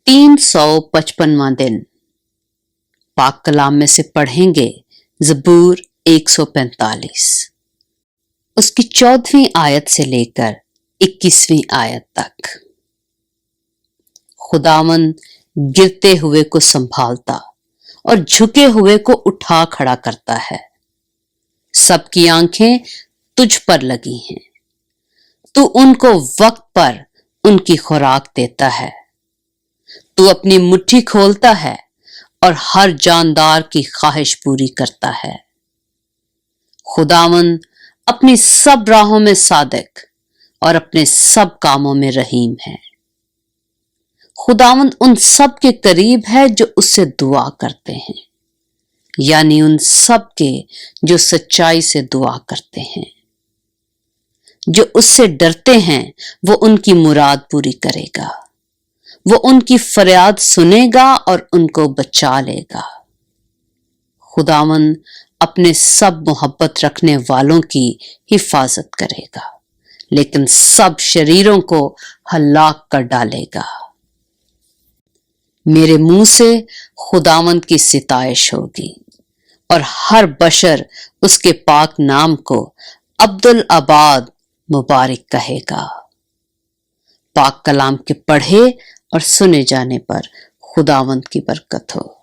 355वां दिन पाक कलाम में से पढ़ेंगे ज़बूर 145, उसकी 14वीं आयत से लेकर 21वीं आयत तक। खुदावंद गिरते हुए को संभालता और झुके हुए को उठा खड़ा करता है। सबकी आंखें तुझ पर लगी हैं, तू उनको वक्त पर उनकी खुराक देता है। तू अपनी मुट्ठी खोलता है और हर जानदार की ख्वाहिश पूरी करता है। खुदावंद अपनी सब राहों में सादिक और अपने सब कामों में रहीम है। खुदावंद उन सब के करीब है जो उससे दुआ करते हैं, यानी उन सब के जो सच्चाई से दुआ करते हैं। जो उससे डरते हैं वो उनकी मुराद पूरी करेगा। वो उनकी फरियाद सुनेगा और उनको बचा लेगा। खुदावंद अपने सब मोहब्बत रखने वालों की हिफाजत करेगा, लेकिन सब शरीरों को हलाक कर डालेगा। मेरे मुंह से खुदावंद की सिताइश होगी और हर बशर उसके पाक नाम को अब्दुल आबाद मुबारक कहेगा। पाक कलाम के पढ़े और सुने जाने पर खुदावंद की बरकत हो।